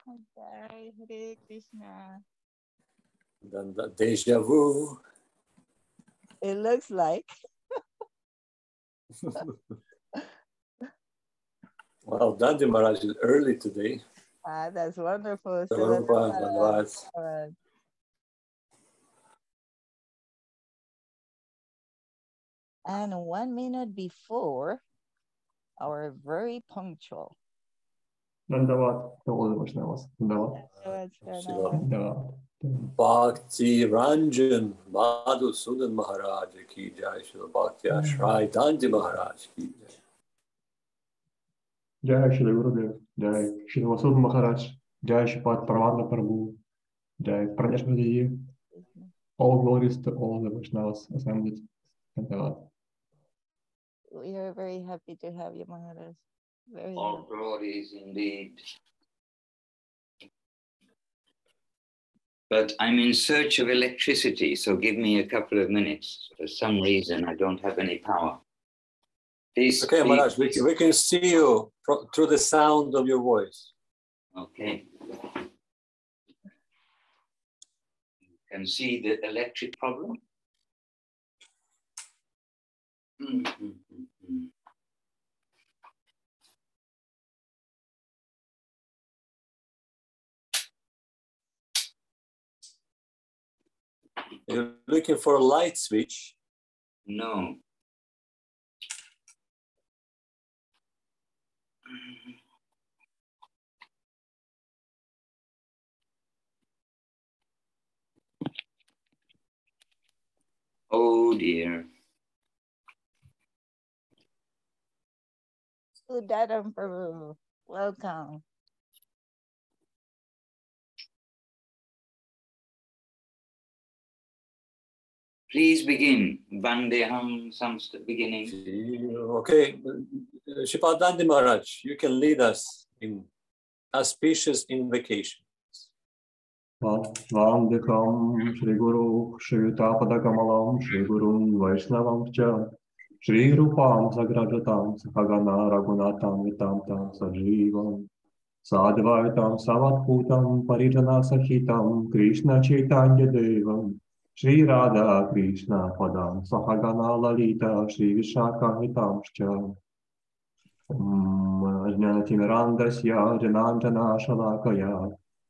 Jai Hare Krishna. The deja vu. It looks like. Wow, Dandy Maharaj is early today. Ah, that's wonderful. And 1 minute before, our very punctual. Bhakti Ranjan Madhusudan Maharaj ki jai, Śrī Bhakti Śrī Dandy Maharaj ki jai. Jai Śrī Gurudev, Jai Śrī Vasudha Maharaj, Jai Śrī Paramatma Prabhu, Jai Praneshmadaji. All glories to all the Vaishnavas assembled. We are very happy to have you, Maharaj. All glories indeed. But I'm in search of electricity, so give me a couple of minutes. For some reason, I don't have any power. Please, okay, Maharaj, we can see you through the sound of your voice. Okay. You can see the electric problem? You're looking for a light switch? No. Oh dear. Sudaram Prabhu, welcome. Please begin. Vandeham, some beginning. Okay. Śrīpad Dandy Maharaj, you can lead us in auspicious invocation. Vandekam Shri Guru Shri Tapadakamalam Shri Gurun Vaishnavam Cha Shri Rupam Sagrajatam Sahagana Raghunatam Vitamtam Sajivam Sadvaitam Savatputam Parijana Sahitam Krishna Chaitanya Devam Śrī Radha Krishna Padam Sahagana Lalita Śrī Vishakamitamscha Ajnanatirandasya Jananjana Shalakaya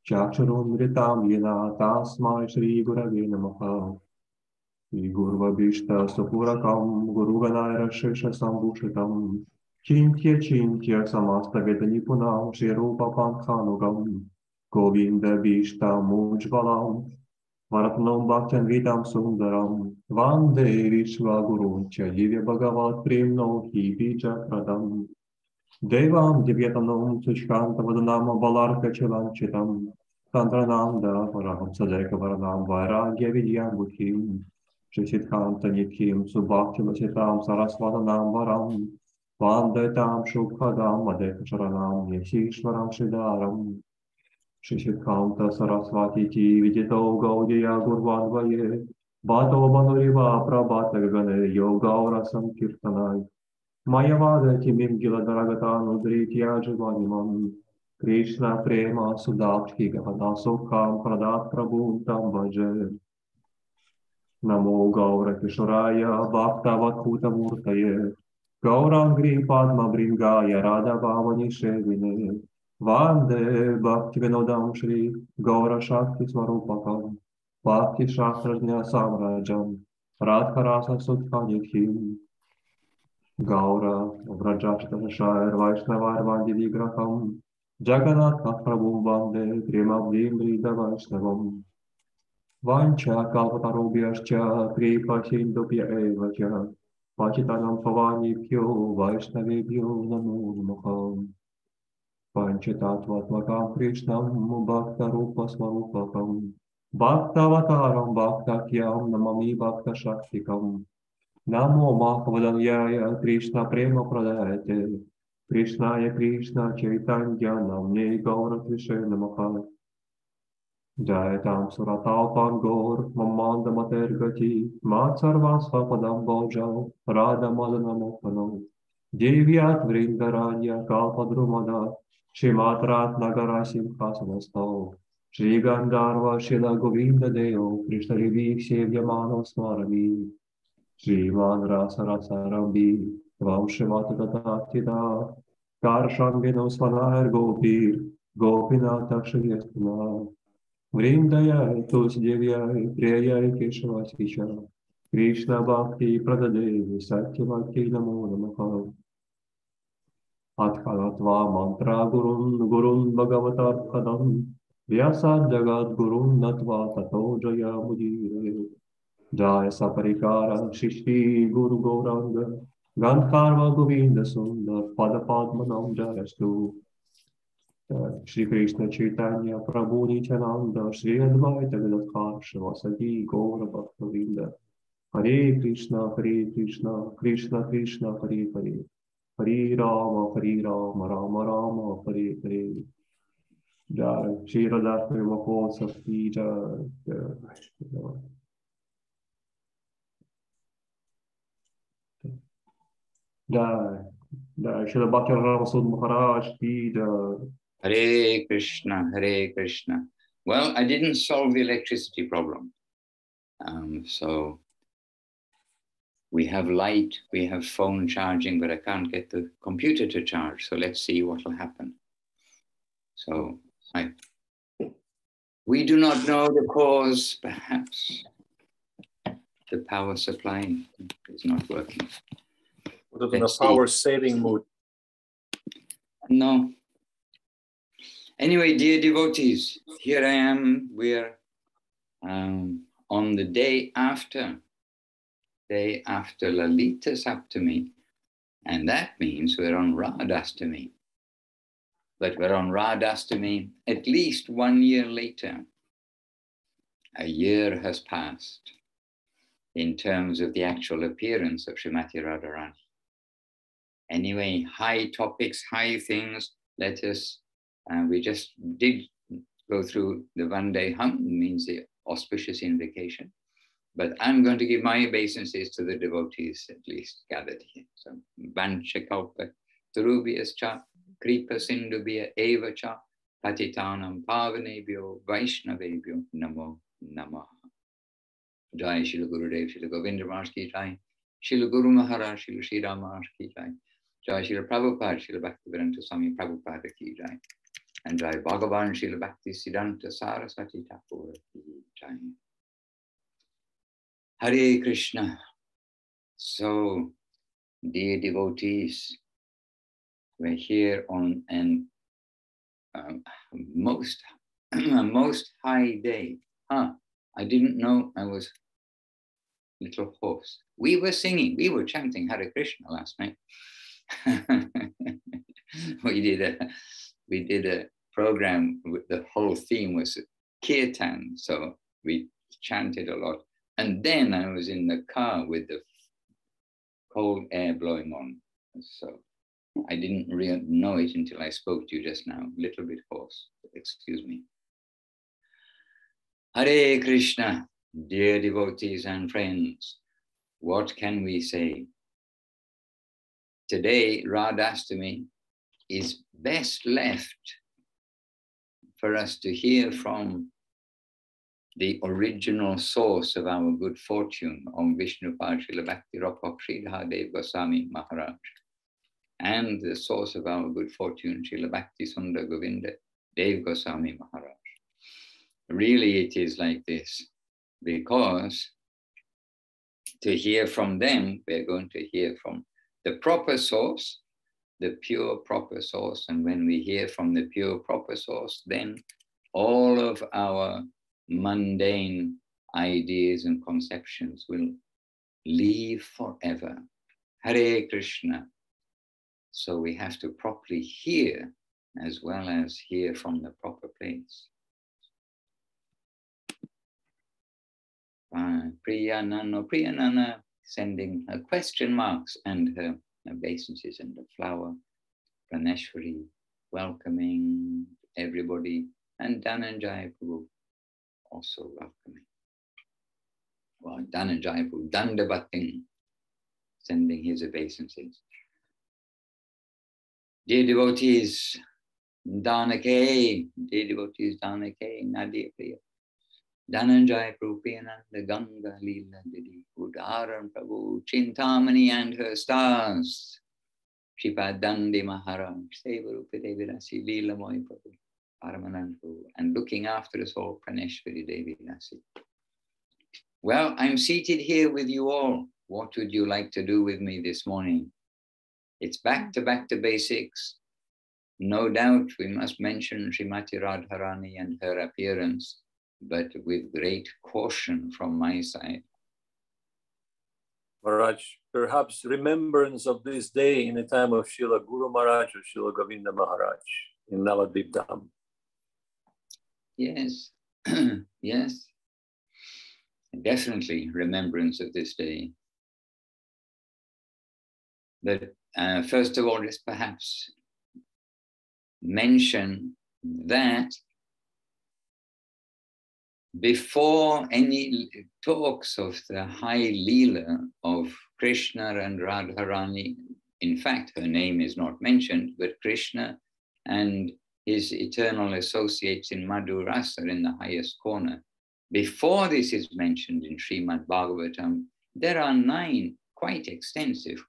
Chakshurumritam Yena Tasmai Shri Gurave Namaha Shri Gurvabhishta Supurakam Guruganayra Shesha Sambhushitam Chintya Samasta Vedanipunam Shri Rupa Pankhanugam Govinda Bhishta Mujvalam Varatnam Bhaktan Vidam Sundaram Vande Vishwa Guru Chayivya Bhagavat Premno Hi Bija Pradam Devam Divyatanam Sushkanta Vadanam Balarka Chilanchitam Tantrananda Paraham Sadeka Varanam Vairagya Vidyam Buddhim Shishithanta Nityam Subhakti Vasitam Sarasvatanam Varam Vandetam Shukadam Adeka Sharanam Yeshishwaram Shidaram Shishithanta Sarasvati Ti Vidito Gaudiya Gurvadvaye Bhato Banuriva Prabhata Gane Yoga Sankirtanai Mayavada Timim Giladaragata Nudritya Jivanimam Krishna Prema Sudapti Gavana Sukham Pradat Prabhutam Bhaje Namo Gaura Kishoraya Bhakta Vatkuta Murtaye Gaurangri Padma Bringaya Radha Bhavani Shevine Vande Bhakti Vinodam Shri Gaura Shakti Swarupakam Bhakti Shastrajna Samrajam Radharasa Sutkanithim Gaura Vrajashta Shire Vaishnavar Vandi Vigraham Jagannath Prabhum Vande Trimabdim Brida Vaishnavam Vancha Kalpatarubhyascha Kripa Sindhupya Evacha Pachitanam Pavanibhyo Vaishnavibhyo Namo Namaha Panchatatvatmakam Krishnam Bhakta Rupa Swarupakam Bhaktavataram Bhaktakyam Namami Bhakta Shaktikam Namo Mahavadanjaya Krishna Prema Pradayate Krishnaya Krishna Chaitanya Namne Gaura Krishe Namaha Jayatam Suratalpan Gaur Mamanda Matergati Matsarva Svapadam Bojao Radha Madana Mokano Devyat Vrindaranya Kalpadrumada Śrīmāt Ratnagara Simhasanastho, Śrī Gandharva Śrīla Govinda Deo, Krishna Ridik Sevyamano Smarami, Śrīman Rasa Rasarambi, Tvam Shivata Tatatita, Karshangino Svanar Gopir, Gopinata Kshayastana, Vrindaya Tulsidevya, Priyaya Keshava Krishna Bhakti Pradade, Satyavakti Namo Namaha. Atkalatva mantra gurun bhagavatar kadam vyasa jagat gurun natva tato jaya mudire jaya saparikara shishti guru gauranga gandharva govinda sundar padapadmanam jayastu Shri Krishna Chaitanya Prabhu Nityananda Shri Advaita Gadadhar Shivasati Gaura Bhaktavinda Hare Krishna Krishna Krishna Hare Hare Hare Rama, Rama Rama, Hare Hare. Jai, Śrī Rādhāṣṭamī Saptamī, Jai, Jai, Śrīla Bhakti Maharaj ki Jai. Hare Krishna, Hare Krishna. Well, I didn't solve the electricity problem. So we have light, we have phone charging, but I can't get the computer to charge. So let's see what will happen. So we do not know the cause. Perhaps the power supply is not working. What in a power saving mood? No. Anyway, dear devotees, here I am. We're on the day after Lalita Saptamī, and that means we're on Rādhāṣṭamī. But we're on Rādhāṣṭamī at least 1 year later. A year has passed in terms of the actual appearance of Srimati Radharani. Anyway, high topics, high things. Let us, we just did go through the Vande Hum, means the auspicious invocation. But I'm going to give my obeisances to the devotees at least gathered here. So, Vancha Kalpa Tarubhyascha, Kripa Sindhubhya Eva Cha, Patitanam Pavanebhyo, Vaishnavebhyo, Namo Namaha. Jai Śrīla Gurudev, Śrīla Govinda Maharaj ki Jai, Śrīla Guru Maharaj, Śrīla Śrī Rādhāṣṭamī ki Jai, Jai Śrīla Prabhupada, Śrīla Bhaktivedanta Swami Prabhupada ki Jai, and Jai Bhagavan Śrīla Bhakti Siddhanta Saraswati Thakur ki Jai. Hare Krishna. So, dear devotees, we're here on a most high day. I didn't know I was a little hoarse. We were singing, we were chanting Hare Krishna last night. we did a program with the whole theme was kirtan, so we chanted a lot. And then I was in the car with the cold air blowing on. So I didn't really know it until I spoke to you just now. A little bit hoarse, excuse me. Hare Krishna, dear devotees and friends, what can we say? Today, Rādhāṣṭamī is best left for us to hear from the original source of our good fortune, Om Vishnupāda Śrīla Bhakti Rapa Sridhar Dev Goswami Maharaj, and the source of our good fortune, Śrīla Bhakti Sundar Govinda Dev Goswami Maharaj. Really, it is like this, because to hear from them, we're going to hear from the proper source, the pure proper source, and when we hear from the pure proper source, then all of our mundane ideas and conceptions will leave forever. Hare Krishna. So we have to properly hear as well as hear from the proper place. Priyanana sending her question marks and her obeisances and the flower. Praneshwari welcoming everybody, and Dhananjaya Prabhu also welcoming. Well, Dhananjaya Prabhu, Dandabating, sending his obeisances. Dear devotees, Danake, dear devotees, Danake, Nadia Priya, Dhananjaya Prupiyananda, Ganga Leela Didi, Udaran Prabhu, Chintamani and her stars, Shripad Dandi Maharaj, Sevarupa Devirasi, Leela Moy Prabhu, Paramanand Prabhu, and looking after us all, Praneshwari Devi Nasi. Well, I'm seated here with you all. What would you like to do with me this morning? It's back to basics. No doubt we must mention Srimati Radharani and her appearance, but with great caution from my side. Maharaj, perhaps remembrance of this day in the time of Srila Guru Maharaj or Srila Govinda Maharaj in Navadvip Dham. Yes, yes. Definitely remembrance of this day. But first of all, just perhaps mention that before any talks of the high Leela of Krishna and Radharani, in fact, her name is not mentioned, but Krishna and his eternal associates in Madhurasa are in the highest corner. Before this is mentioned in Srimad Bhagavatam, there are 9 quite extensive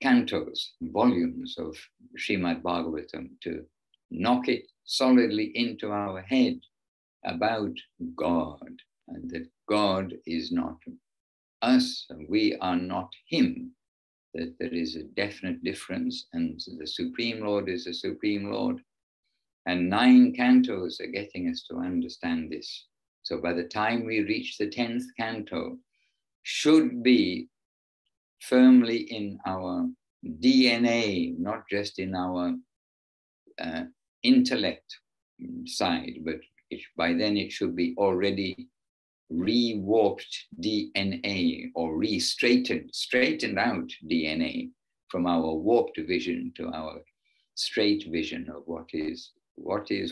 cantos, volumes of Srimad Bhagavatam to knock it solidly into our head about God, and that God is not us, and we are not him, that there is a definite difference, and the Supreme Lord is the Supreme Lord. And 9 cantos are getting us to understand this. So by the time we reach the 10th canto, should be firmly in our DNA, not just in our intellect side, but by then it should be already re-warped DNA or straightened out DNA from our warped vision to our straight vision of what is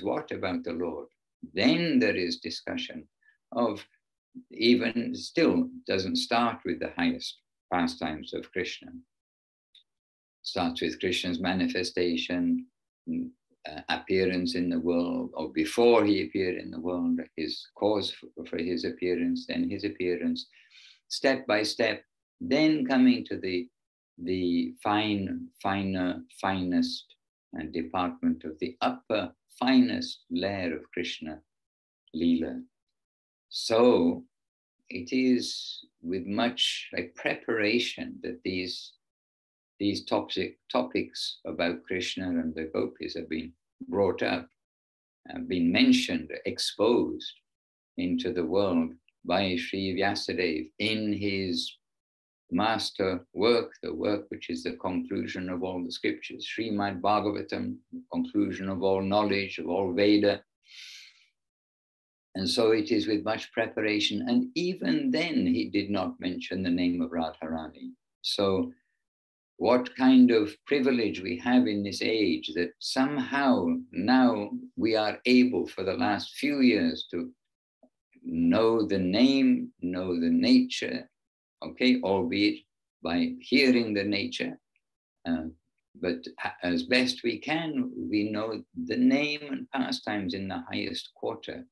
what about the Lord. Then there is discussion of, even still doesn't start with the highest pastimes of Krishna. Starts with Krishna's manifestation, appearance in the world, or before he appeared in the world, his cause for his appearance, then his appearance, step by step, then coming to the finest department of the upper finest layer of Krishna Leela. So it is with much preparation that these topics about Krishna and the gopis have been brought up, been mentioned, exposed into the world by Sri Vyasadeva in his master work, the work which is the conclusion of all the scriptures, Srimad Bhagavatam, the conclusion of all knowledge, of all Veda. And so it is with much preparation. And even then, he did not mention the name of Radharani. So what kind of privilege we have in this age that somehow now we are able for the last few years to know the name, know the nature, okay, albeit by hearing the nature, but as best we can, we know the name and pastimes in the highest quarter.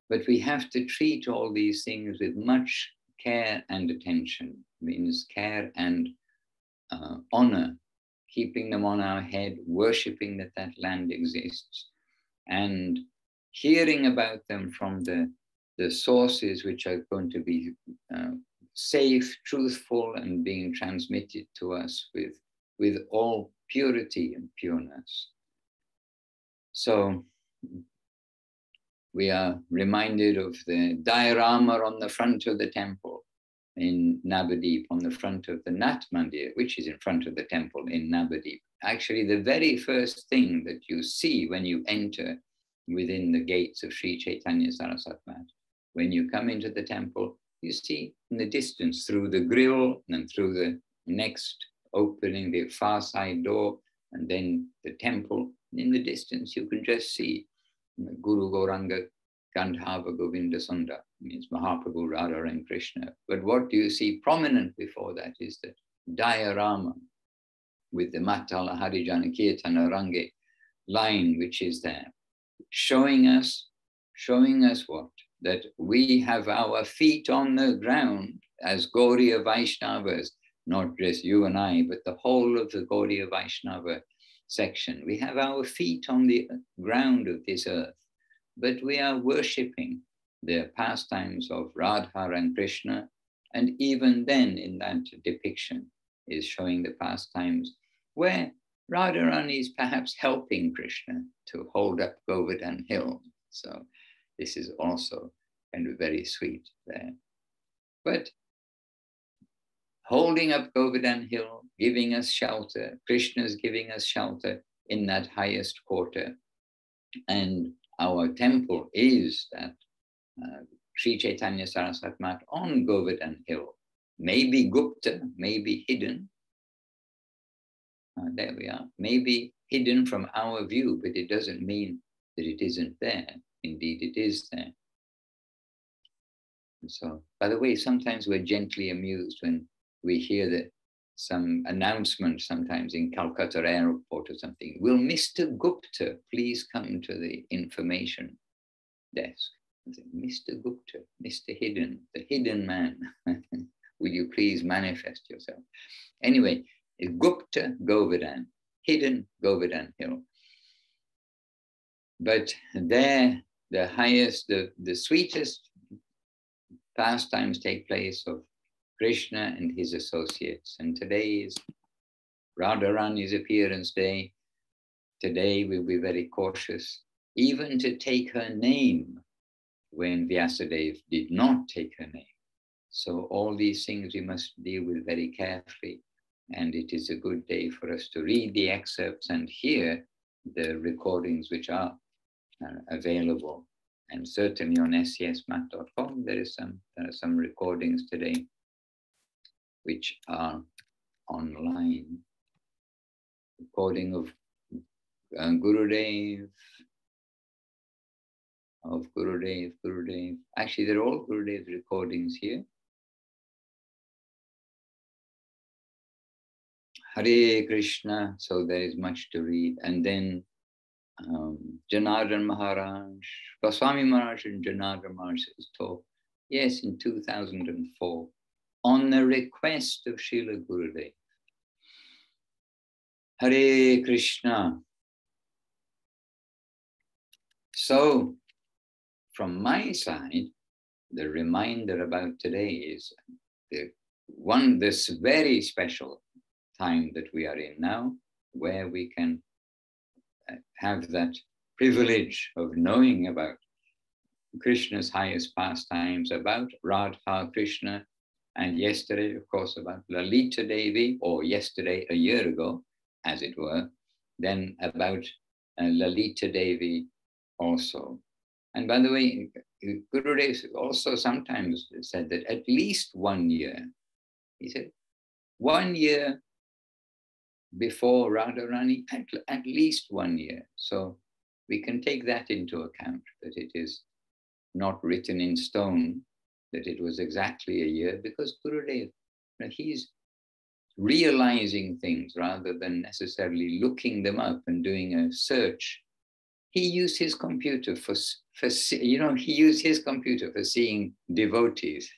But we have to treat all these things with much care and attention, means care and honor, keeping them on our head, worshipping that that land exists, and hearing about them from the sources which are going to be safe, truthful, and being transmitted to us with all purity and pureness. So we are reminded of the diorama on the front of the temple in Navadip, on the front of the Nat Mandir, which is in front of the temple in Navadip. Actually, the very first thing that you see when you enter within the gates of Sri Chaitanya Saraswat Math, when you come into the temple, you see in the distance through the grill and through the next opening, the far side door, and then the temple. In the distance, you can just see Guru Gauranga Gandhava Govinda Sunda, means Mahaprabhu, Radha and Krishna. But what do you see prominent before that is the diorama with the Matala Harijana Kirtana Range line which is there, showing us what? That we have our feet on the ground as Gaudiya Vaishnavas, not just you and I, but the whole of the Gaudiya Vaishnava section. We have our feet on the ground of this earth, but we are worshipping the pastimes of Radha and Krishna. And even then in that depiction is showing the pastimes where Radharani is perhaps helping Krishna to hold up Govardhan Hill. So this is also kind of very sweet there. But holding up Govardhan Hill, giving us shelter, Krishna's giving us shelter in that highest quarter. And our temple is that Sri Chaitanya Saraswati Mat on Govardhan Hill, maybe Gupta, maybe hidden. There we are, maybe hidden from our view, but it doesn't mean that it isn't there. Indeed, it is there. And so, by the way, sometimes we're gently amused when we hear that some announcement sometimes in Calcutta airport or something, will Mr. Gupta please come to the information desk? Mr. Gupta, Mr. Hidden, the hidden man, will you please manifest yourself? Anyway, Gupta Govardhan, hidden Govardhan Hill. But there, the highest, the sweetest pastimes take place of Krishna and his associates. And today is Radharani's appearance day. Today we'll be very cautious, even to take her name when Vyasadeva did not take her name. So all these things we must deal with very carefully. And it is a good day for us to read the excerpts and hear the recordings which are available. And certainly on scesmat.com, there are some recordings today which are online. Recording of Gurudev. Actually, they're all Gurudev's recordings here. Hare Krishna, so there is much to read. And then Janardhan Maharaj, Goswami Maharaj and Janardhan Maharaj's talk, yes, in 2004, on the request of Srila Gurudev. Hare Krishna. So, from my side, the reminder about today is this very special time that we are in now, where we can have that privilege of knowing about Krishna's highest pastimes, about Radha Krishna, and yesterday, of course, about Lalita Devi, or yesterday, a year ago, as it were, then about Lalita Devi also. And by the way, Gurudev also sometimes said that at least 1 year, he said, 1 year before Radharani, at least 1 year. So we can take that into account, that it is not written in stone, that it was exactly a year, because Gurudev, he's realizing things rather than necessarily looking them up and doing a search. He used his computer for seeing devotees,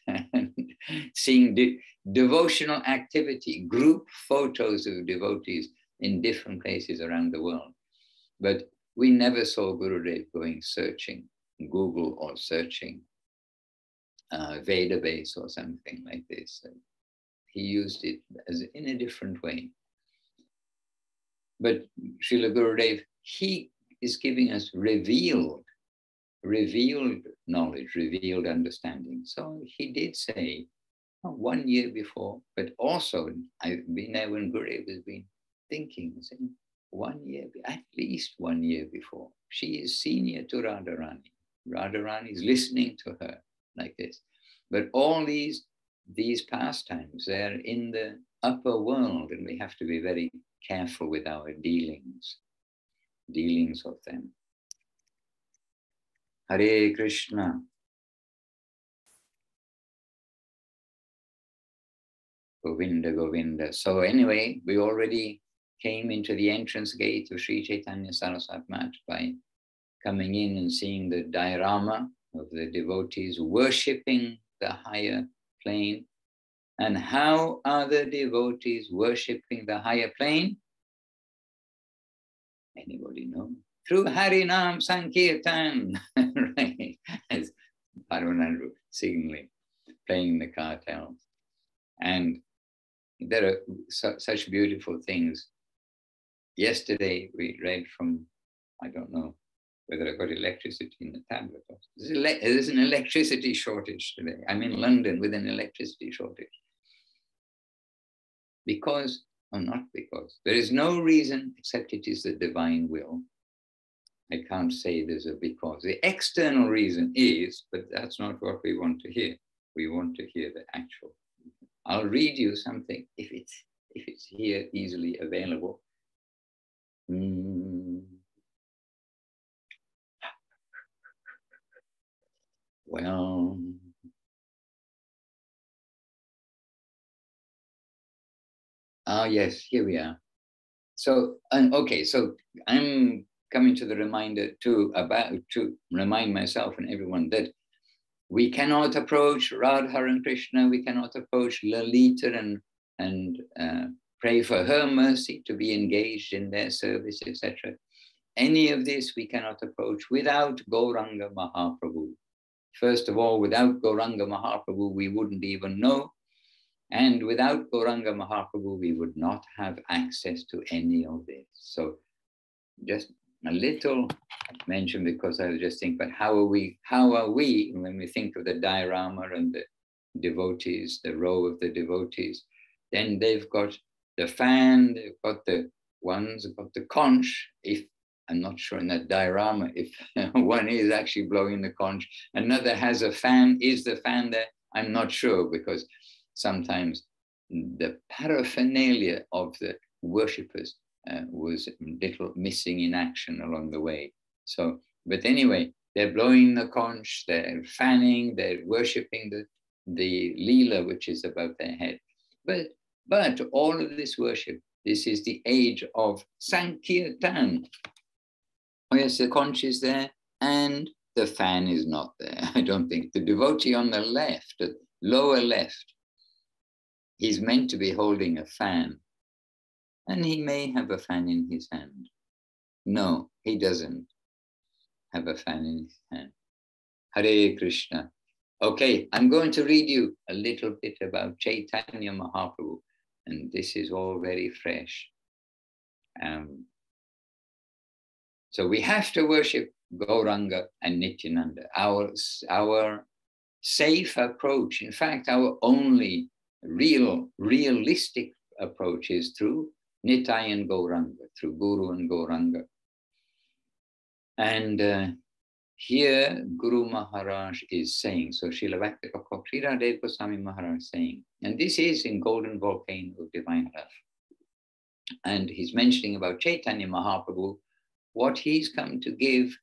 seeing devotional activity, group photos of devotees in different places around the world. But we never saw Gurudev going searching Google or searching Vedabase or something like this. He used it in a different way. But Srila Gurudev, he is giving us revealed knowledge, revealed understanding. So he did say 1 year before, but also I've been there when Gurudev has been thinking, saying 1 year, at least 1 year before. She is senior to Radharani. Radharani is listening to her like this. But all these pastimes, they're in the upper world, and we have to be very careful with our dealings of them. Hare Krishna. Govinda, Govinda. So anyway, we already came into the entrance gate of Sri Chaitanya Saraswat Math by coming in and seeing the diorama of the devotees worshipping the higher plane. And how are the devotees worshipping the higher plane? Anybody know? Through Harinam Sankirtan, right? As Paramanandru signaling, playing the cartels. And there are such beautiful things. Yesterday we read from, I don't know whether I got electricity in the tablet. There's an electricity shortage today. I'm in London with an electricity shortage. Because, or not because, there is no reason except it is the divine will. I can't say there's a because. The external reason is, but that's not what we want to hear. We want to hear the actual. I'll read you something if it's here easily available. Well, yes, here we are. So, okay, so I'm coming to the reminder to remind myself and everyone that we cannot approach Radha and Krishna, we cannot approach Lalita and pray for her mercy to be engaged in their service, etc. Any of this we cannot approach without Gauranga Mahaprabhu. First of all, without Gauranga Mahaprabhu, we wouldn't even know. And without Gauranga Mahaprabhu, we would not have access to any of this. So just a little mention, because I was just thinking, but how are we when we think of the diorama and the devotees, the row of the devotees, then they've got the fan, they've got the ones, they've got the conch. If I'm not sure in that diorama, if one is actually blowing the conch, another has a fan. Is the fan there? I'm not sure, because sometimes the paraphernalia of the worshippers was a little missing in action along the way. So, but anyway, they're blowing the conch, they're fanning, they're worshipping the lila which is above their head. But all of this worship, this is the age of Sankirtan. Oh yes, the conch is there and the fan is not there. I don't think. The devotee on the left, the lower left, he's meant to be holding a fan. And he may have a fan in his hand. No, he doesn't have a fan in his hand. Hare Krishna. Okay, I'm going to read you a little bit about Chaitanya Mahaprabhu. And this is all very fresh. So we have to worship Gauranga and Nityananda. Our safe approach, in fact, our only realistic approach is through Nitai and Gauranga, through Guru and Gauranga. And here Guru Maharaj is saying, so Śrīla Bhakti-Thakur Śrī Rādhāṣṭamī Goswami Maharaj saying, and this is in Golden Volcano of Divine Love. And he's mentioning about Chaitanya Mahaprabhu, what he's come to give,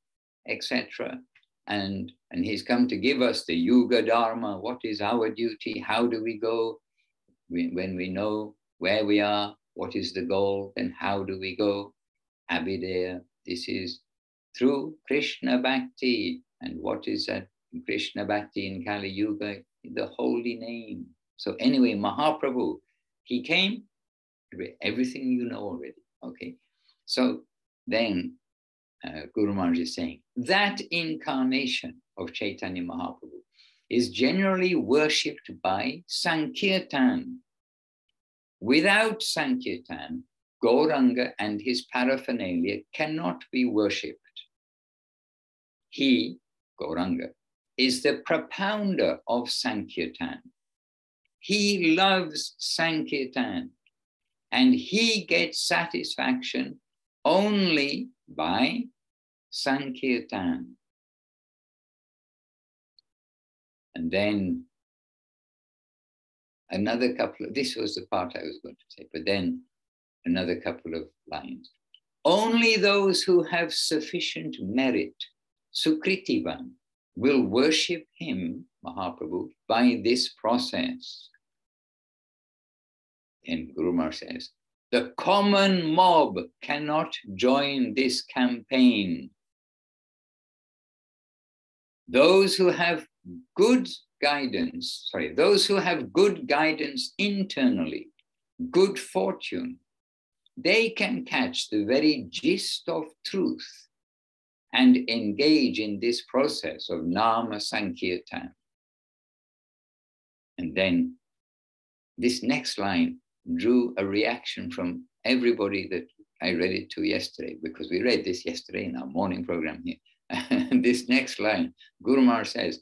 etc. And he's come to give us the Yuga Dharma, what is our duty, how do we go, when we know where we are, what is the goal, then how do we go? Abhideya, this is through Krishna Bhakti. And what is that? Krishna Bhakti in Kali Yuga, the holy name. So anyway, Mahaprabhu, he came, everything you know already, okay? So then Guru Maharaj is saying, that incarnation of Chaitanya Mahaprabhu is generally worshipped by Sankirtan. Without Sankirtan, Gauranga and his paraphernalia cannot be worshipped. He, Gauranga, is the propounder of Sankirtan. He loves Sankirtan and he gets satisfaction only by Sankirtan. And then another couple of, this was the part I was going to say, but then another couple of lines. Only those who have sufficient merit, Sukritivan, will worship him, Mahaprabhu, by this process. And Guru Maharaj says, The common mob cannot join this campaign. Those who have good guidance internally, good fortune, they can catch the very gist of truth and engage in this process of Nama Sankirtan. And then this next line drew a reaction from everybody that I read it to yesterday, because we read this yesterday in our morning program here. And this next line, Guru Maharaj says,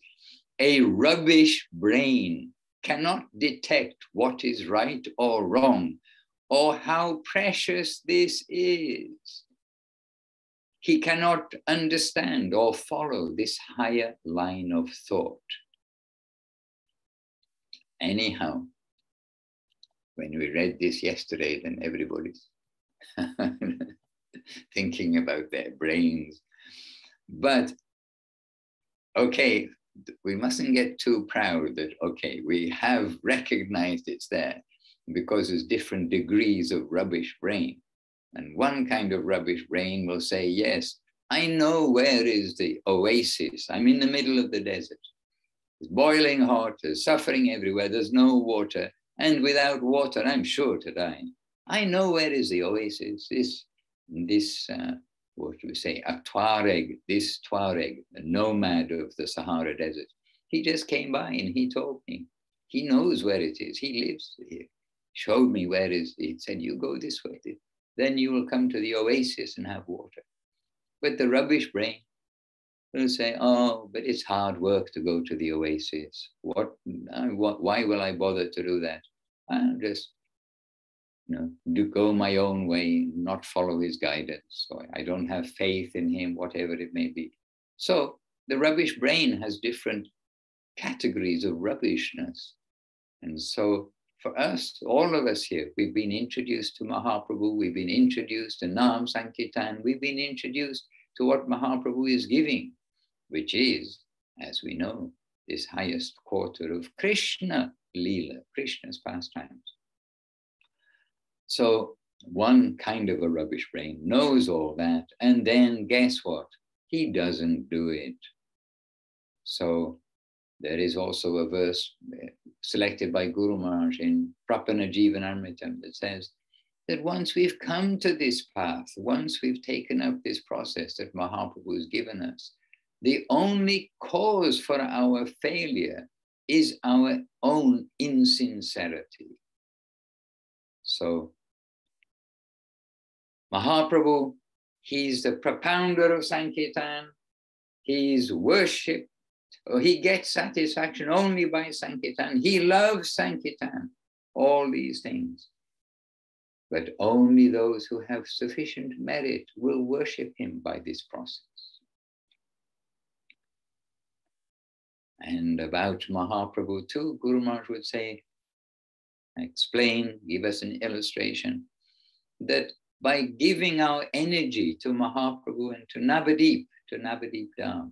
a rubbish brain cannot detect what is right or wrong, or how precious this is. He cannot understand or follow this higher line of thought. Anyhow, when we read this yesterday, then everybody's thinking about their brains. But, okay, we mustn't get too proud that, okay, we have recognized it's there, because there's different degrees of rubbish brain. And one kind of rubbish brain will say, yes, I know where is the oasis. I'm in the middle of the desert. It's boiling hot, there's suffering everywhere, there's no water. And without water, I'm sure to die. I know where is the oasis. This what do we say, a Tuareg, this Tuareg, a nomad of the Sahara Desert. He just came by and he told me. He knows where it is. He lives here. Showed me where it is. He said, you go this way. Then you will come to the oasis and have water. But the rubbish brain will say, oh, but it's hard work to go to the oasis. Why will I bother to do that? I'll just go my own way, not follow his guidance. So I don't have faith in him, whatever it may be. So the rubbish brain has different categories of rubbishness. And so for us, all of us here, we've been introduced to Mahaprabhu, we've been introduced to Nam Sankirtan, we've been introduced to what Mahaprabhu is giving, which is, as we know, this highest quarter of Krishna Leela, Krishna's pastimes. So one kind of a rubbish brain knows all that, and then guess what? He doesn't do it. So there is also a verse selected by Guru Maharaj in Prapana Jivanamritam that says that once we've come to this path, once we've taken up this process that Mahaprabhu has given us, the only cause for our failure is our own insincerity. So Mahaprabhu, he's the propounder of Sankirtan, he's worshipped, or he gets satisfaction only by Sankirtan, he loves Sankirtan, all these things. But only those who have sufficient merit will worship him by this process. And about Mahaprabhu too, Guru Maharaj would say, explain, give us an illustration, that by giving our energy to Mahaprabhu and to Navadip Dham,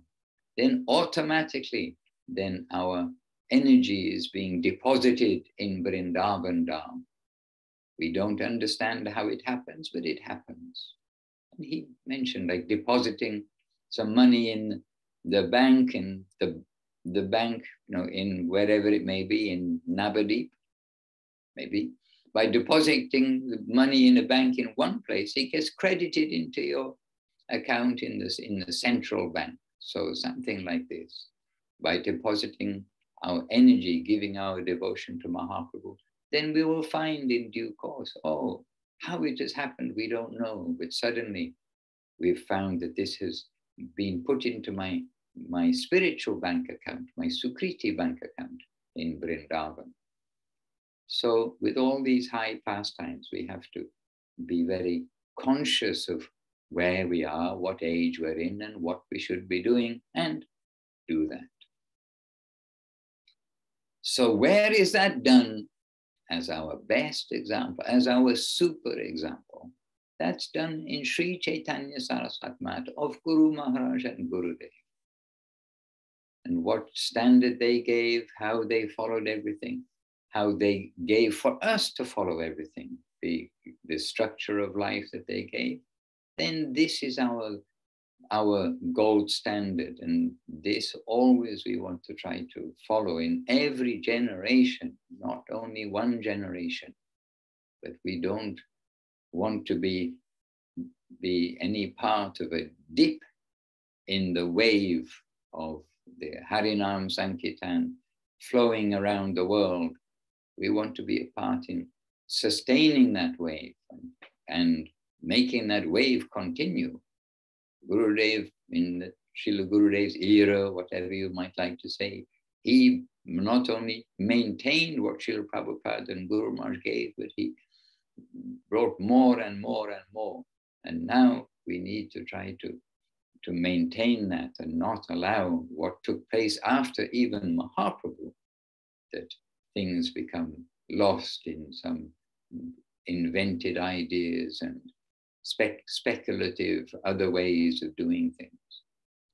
then automatically, then our energy is being deposited in Vrindavan Dham. We don't understand how it happens, but it happens. And he mentioned like depositing some money in the bank, in the bank, in wherever it may be, in Navadip, maybe. By depositing the money in a bank in one place, it gets credited into your account in the central bank. So something like this. By depositing our energy, giving our devotion to Mahaprabhu, then we will find in due course, oh, how it has happened, we don't know. But suddenly we've found that this has been put into my spiritual bank account, my Sukriti bank account in Vrindavan. So with all these high pastimes, we have to be very conscious of where we are, what age we're in, and what we should be doing, and do that. So where is that done as our best example, as our super example? That's done in Sri Chaitanya Saraswati Math of Guru Maharaj and Gurudev. And what standard they gave, how they followed everything, how they gave for us to follow everything. the structure of life that they gave, then this is our gold standard. And this always we want to try to follow in every generation, not only one generation, but we don't want to be any part of a dip in the wave of the Harinam Sankirtan flowing around the world. We want to be a part in sustaining that wave and making that wave continue. Gurudev, in the Srila Gurudev's era, whatever you might like to say, he not only maintained what Srila Prabhupada and Guru Maharaj gave, but he brought more and more and more. And now we need to try to maintain that and not allow what took place after even Mahaprabhu, that things become lost in some invented ideas and speculative other ways of doing things.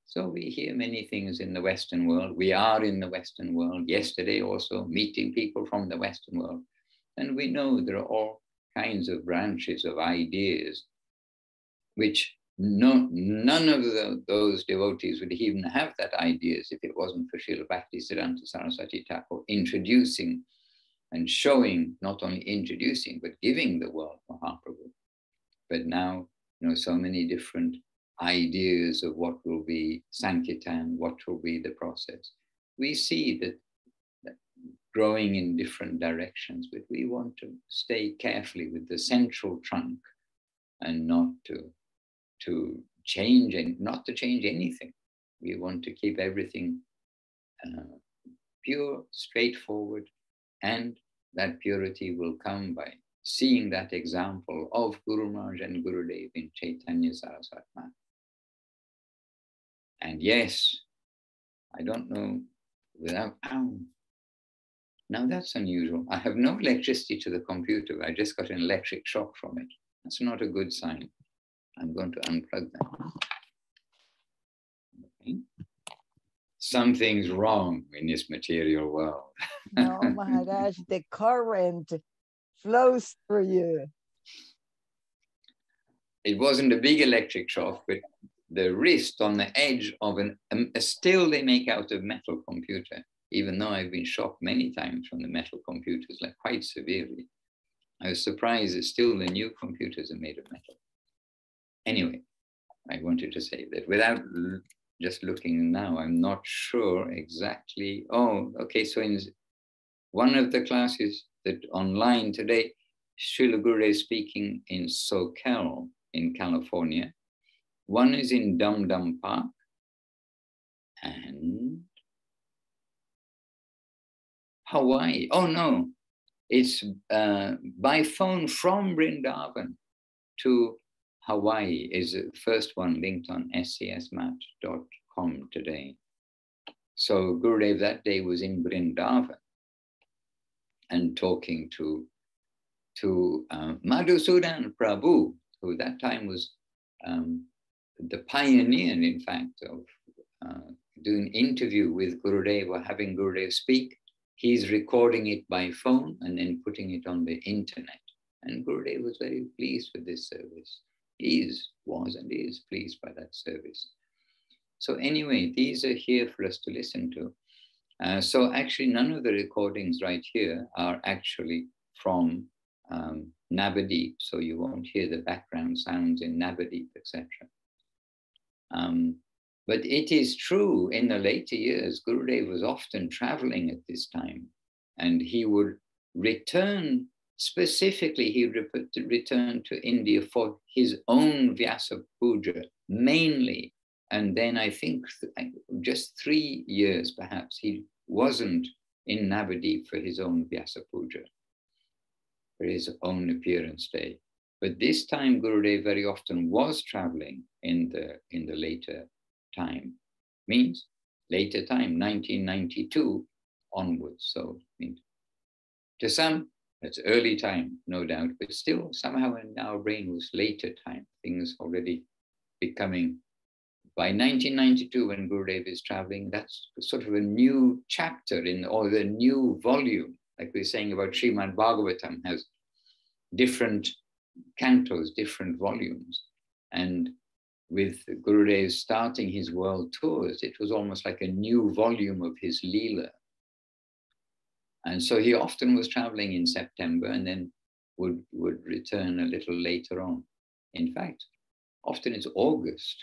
So we hear many things in the Western world. We are in the Western world. Yesterday also meeting people from the Western world. And we know there are all kinds of branches of ideas which none of those devotees would even have that ideas if it wasn't for Srila Bhaktisiddhanta Saraswati Thakur introducing and showing, not only introducing, but giving the world Mahaprabhu. But now, so many different ideas of what will be Sankirtan, what will be the process. We see that growing in different directions, but we want to stay carefully with the central trunk and not to change, and not to change anything. We want to keep everything pure, straightforward, and that purity will come by seeing that example of Guru Maharaj and Gurudev in Chaitanya Saraswat Math. And yes, I don't know, now that's unusual. I have no electricity to the computer. I just got an electric shock from it. That's not a good sign. I'm going to unplug that. Okay. Something's wrong in this material world. No, Maharaj, the current flows through you. It wasn't a big electric shock, but the wrist on the edge of a still they make out of metal computer, even though I've been shocked many times from the metal computers, like quite severely. I was surprised that still the new computers are made of metal. Anyway, I wanted to say that without just looking now, I'm not sure exactly. Oh, okay, so in one of the classes that online today, Srila Gurudev is speaking in SoCal in California. One is in Dum Dum Park and Hawaii. Oh no, it's by phone from Vrindavan to Hawaii is the first one linked on scsmat.com today. So Gurudev that day was in Vrindavan and talking to Madhusudan Prabhu, who that time was the pioneer, in fact, of doing an interview with Gurudev or having Gurudev speak. He's recording it by phone and then putting it on the internet. And Gurudev was very pleased with this service. Was and is pleased by that service. So anyway, these are here for us to listen to. So actually none of the recordings right here are actually from Navadip, so you won't hear the background sounds in Navadip, etc. But it is true in the later years, Gurudev was often traveling at this time, and he would return. Specifically, he returned to India for his own Vyasa Puja, mainly. And then I think just 3 years, perhaps, he wasn't in Navadip for his own Vyasa Puja, for his own appearance day. But this time, Gurudev very often was traveling in the later time. Means later time, 1992 onwards. So to some, it's early time, no doubt, but still somehow in our brain was later time. Things already becoming, by 1992 when Gurudev is traveling, that's sort of a new chapter or the new volume, like we're saying about Srimad Bhagavatam has different cantos, different volumes. And with Gurudev starting his world tours, it was almost like a new volume of his Leela. And so he often was traveling in September and then would return a little later on. In fact, often it's August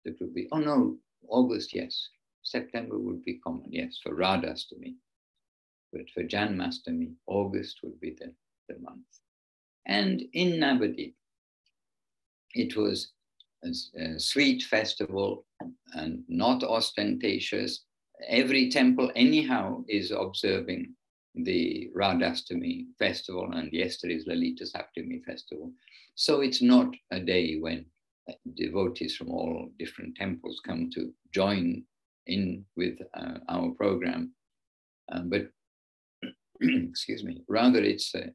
that would be, oh no, August, yes. September would be common, yes, for Rādhāṣṭamī. But for Janmashtami, August would be the month. And in Navadvip, it was a sweet festival and not ostentatious. Every temple anyhow is observing the Rādhāṣṭamī festival, and yesterday's Lalitā Saptamī festival. So it's not a day when devotees from all different temples come to join in with our program. But, excuse me, rather it's an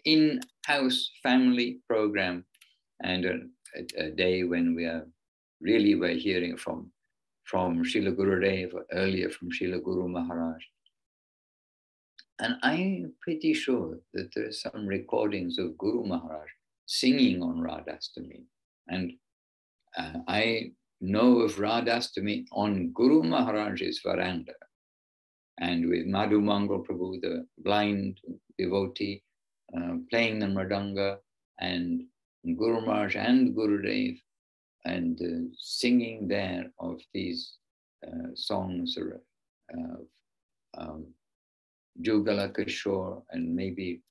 in-house family program, and a day when we're hearing from Srila Gurudev, earlier from Srila Guru Maharaj. And I'm pretty sure that there are some recordings of Guru Maharaj singing on Rādhāṣṭamī. And I know of Rādhāṣṭamī on Guru Maharaj's veranda, and with Madhu Mangal Prabhu, the blind devotee, playing the mridanga, and Guru Maharaj and Gurudev, and singing there of these songs of Jugala Kishore, and maybe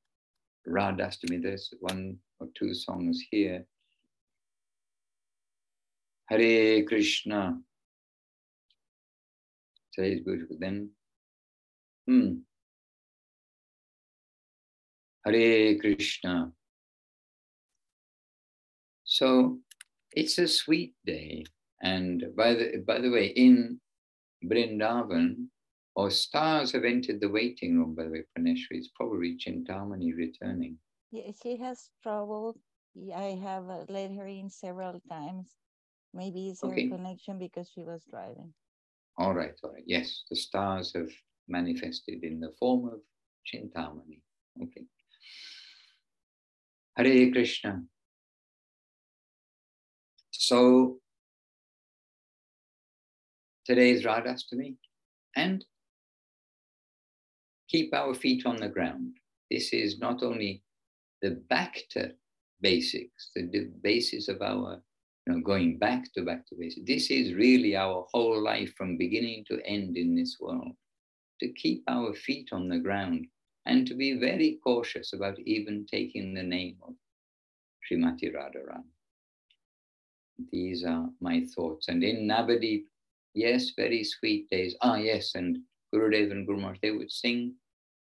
Rādhāṣṭamī. There's one or two songs here. Hare Krishna. Today's beautiful. Then, Hare Krishna. So it's a sweet day. And by the way, in Vrindavan, or stars have entered the waiting room, by the way, Praneshri. It's probably Chintamani returning. Yeah, she has trouble. I have let her in several times. Maybe it's her connection because she was driving. All right. Yes, the stars have manifested in the form of Chintamani. Okay. Hare Krishna. So today is Rādhāṣṭamī, and keep our feet on the ground. This is not only the Bhakta basics, the basis of our going back to basics. This is really our whole life from beginning to end in this world. To keep our feet on the ground and to be very cautious about even taking the name of Srimati Radharani. These are my thoughts. And in Navadvip, yes, very sweet days. Yes, and Gurudev and Guru Maharaj, they would sing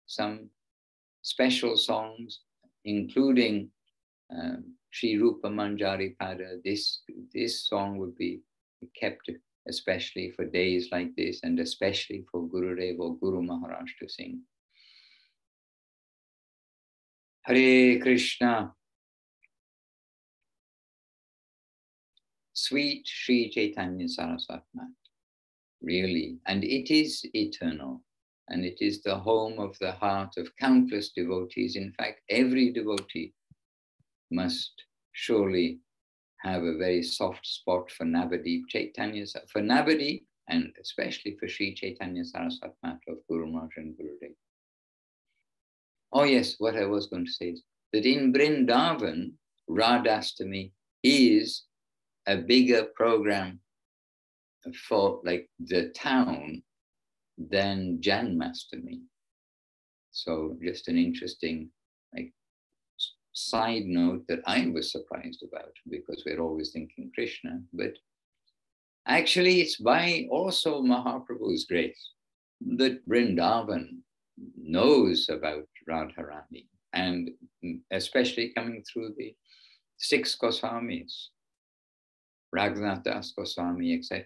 some special songs, including Shri Rupa Manjari Pada. This song would be kept especially for days like this, and especially for Gurudev or Guru Maharaj to sing. Hare Krishna. Sweet Sri Chaitanya Saraswati Mat, really, and it is eternal, and it is the home of the heart of countless devotees. In fact, every devotee must surely have a very soft spot for Navadvip Chaitanya, for Navadvip, and especially for Sri Chaitanya Saraswati Mat of Guru Maharaj and Gurudev. Oh yes, what I was going to say is that in Vrindavan, Rādhāṣṭamī is a bigger program for like the town than Janmashtami. So just an interesting side note that I was surprised about, because we're always thinking Krishna, but actually it's by also Mahaprabhu's grace that Vrindavan knows about Radharani, and especially coming through the 6 Goswamis, Raghunath Das Goswami, etc.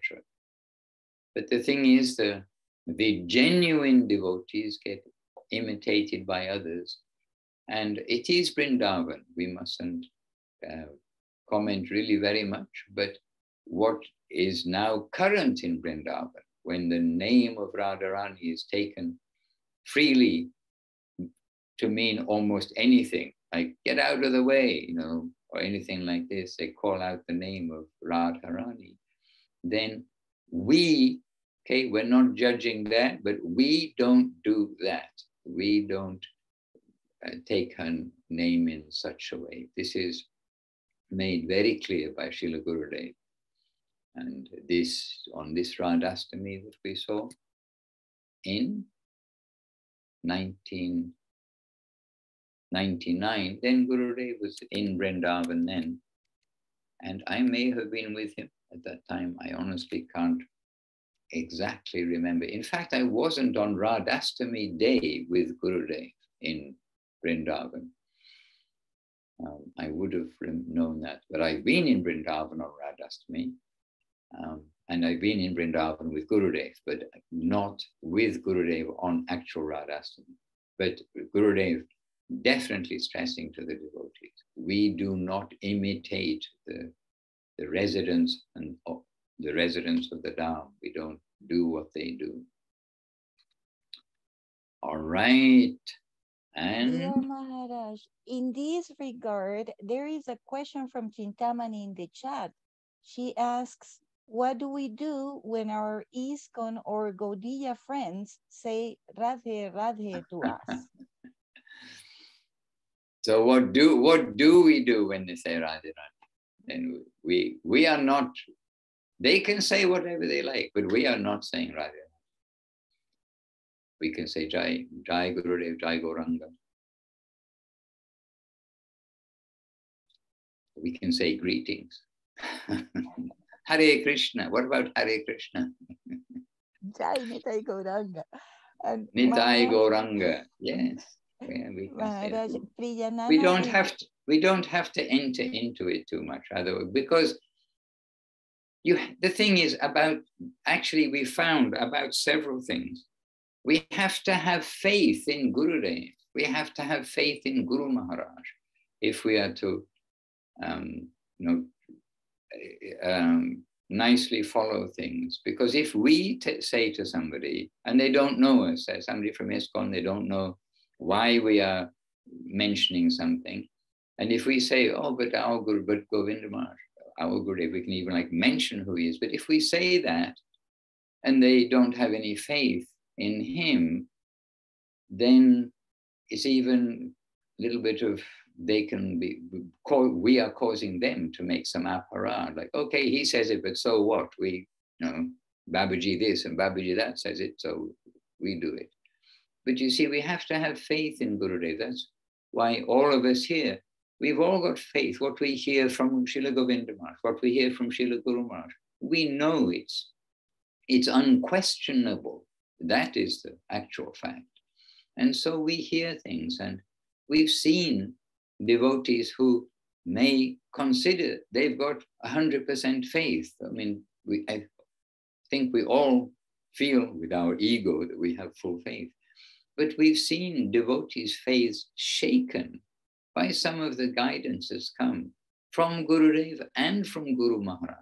But the thing is, the genuine devotees get imitated by others, and it is Vrindavan. We mustn't comment really very much, but what is now current in Vrindavan, when the name of Radharani is taken freely to mean almost anything, like get out of the way, or anything like this, they call out the name of Radharani, then we, okay, we're not judging that, but we don't do that. We don't take her name in such a way. This is made very clear by Srila Gurudev. And this, on this Rādhāṣṭamī that we saw in 1999, then Gurudev was in Vrindavan then. And I may have been with him at that time. I honestly can't exactly remember. In fact, I wasn't on Rādhāṣṭamī day with Gurudev in Vrindavan. I would have known that, but I've been in Vrindavan on Rādhāṣṭamī, and I've been in Vrindavan with Gurudev, but not with Gurudev on actual Rādhāṣṭamī. But Gurudev definitely stressing to the devotees, we do not imitate the residents and the residents of the Dham. We don't do what they do. All right. And Dear Maharaj, in this regard, there is a question from Chintamani in the chat. She asks, what do we do when our ISKCON or Gaudiya friends say Radhe Radhe to us? So what do we do when they say Radhe Radhe? And we are not, they can say whatever they like, but we are not saying Radhe Radhe. We can say Jai, Jai Gurudev, Jai Gauranga. We can say greetings. Hare Krishna. What about Hare Krishna? Jai Nitai Gauranga. And Nitai Gauranga. Yes. Yeah, we can Maharaj, say Priyanana, we don't have to enter into it too much, rather, because the thing is about, actually we found about several things. We have to have faith in Gurudev. We have to have faith in Guru Maharaj if we are to nicely follow things. Because if we say to somebody, and they don't know us, as somebody from ISKCON, they don't know why we are mentioning something. And if we say, oh, but our Guru, but Govinda Maharaj, our Gurudev, we can even mention who he is. But if we say that, and they don't have any faith in him, then it's even a little bit of, they can be, we are causing them to make some aparad, like, okay, he says it, but so what? We, Babaji this and Babaji that says it, so we do it. But you see, we have to have faith in Gurudev. That's why all of us here, we've all got faith. What we hear from Srila Govinda Maharaj, what we hear from Srila Guru Maharaj, we know it's unquestionable. That is the actual fact. And so we hear things, and we've seen devotees who may consider they've got 100% faith. I mean, I think we all feel with our ego that we have full faith. But we've seen devotees' faith shaken by some of the guidance that's come from Gurudev and from Guru Maharaj.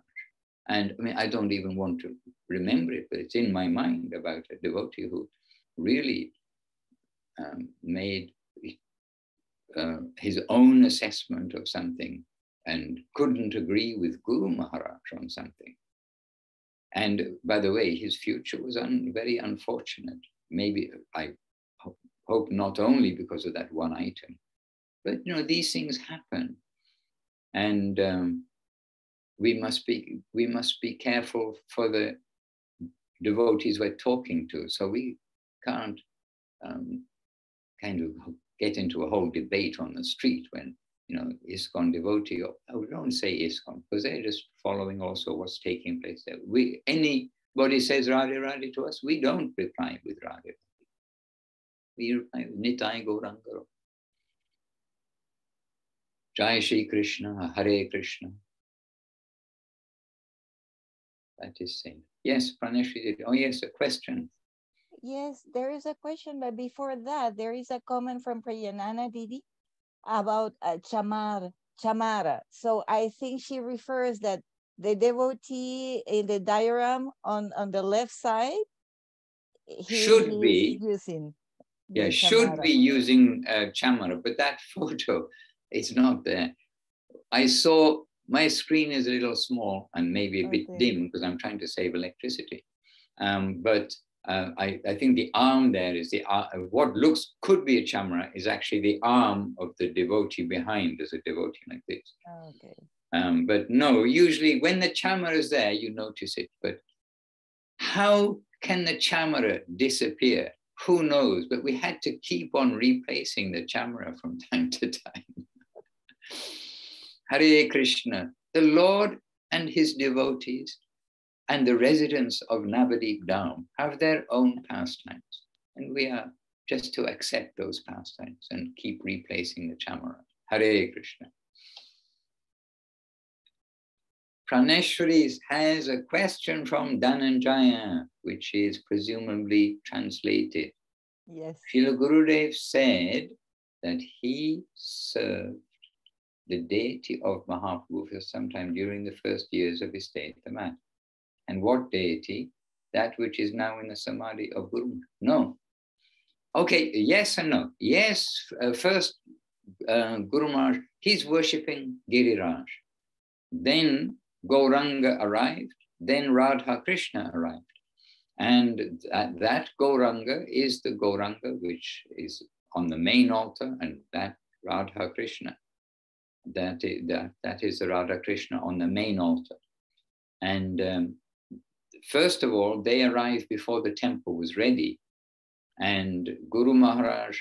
And I mean, I don't even want to remember it, but it's in my mind about a devotee who really made his own assessment of something and couldn't agree with Guru Maharaj on something. And by the way, his future was very unfortunate. Maybe I hope not only because of that one item, but these things happen, and we must be careful for the devotees we're talking to. So we can't kind of get into a whole debate on the street when ISKCON devotee, or I don't say ISKCON because they're just following also what's taking place there. Anybody says Radhe Radhe to us, we don't reply with Radhe. We reply with Nitai Gauranga. Jai Shri Krishna, Hare Krishna. That is said. Yes, Praneshri did. Oh yes, a question. Yes, there is a question, but before that, there is a comment from Priyanana Didi about chamara. So I think she refers that the devotee in the diagram on the left side should be using. Yeah, should be using chamara, but that photo, it's not there. I saw my screen is a little small and maybe a bit dim because I'm trying to save electricity. But I think the arm there is what could be a chamara is actually the arm of the devotee behind. There's a devotee like this. Okay. But no, usually when the chamara is there, you notice it. But how can the chamara disappear? Who knows? But we had to keep on replacing the chamara from time to time. Hare Krishna, the Lord and his devotees and the residents of Navadip Dham have their own pastimes. And we are just to accept those pastimes and keep replacing the chamara. Hare Krishna. Praneshwari has a question from Dhananjaya, which is presumably translated. Yes. Srila Gurudev said that he served the deity of Mahaprabhu for sometime during the first years of his stay at the mat. And what deity? That which is now in the samadhi of Guru. No. Okay, yes and no. Yes, first Guru Maharaj, he's worshipping Giriraj. Then Gauranga arrived, then Radha Krishna arrived. And that Gauranga is the Gauranga which is on the main altar, and that Radha Krishna. That is the Radha Krishna on the main altar. And first of all, they arrived before the temple was ready. And Guru Maharaj,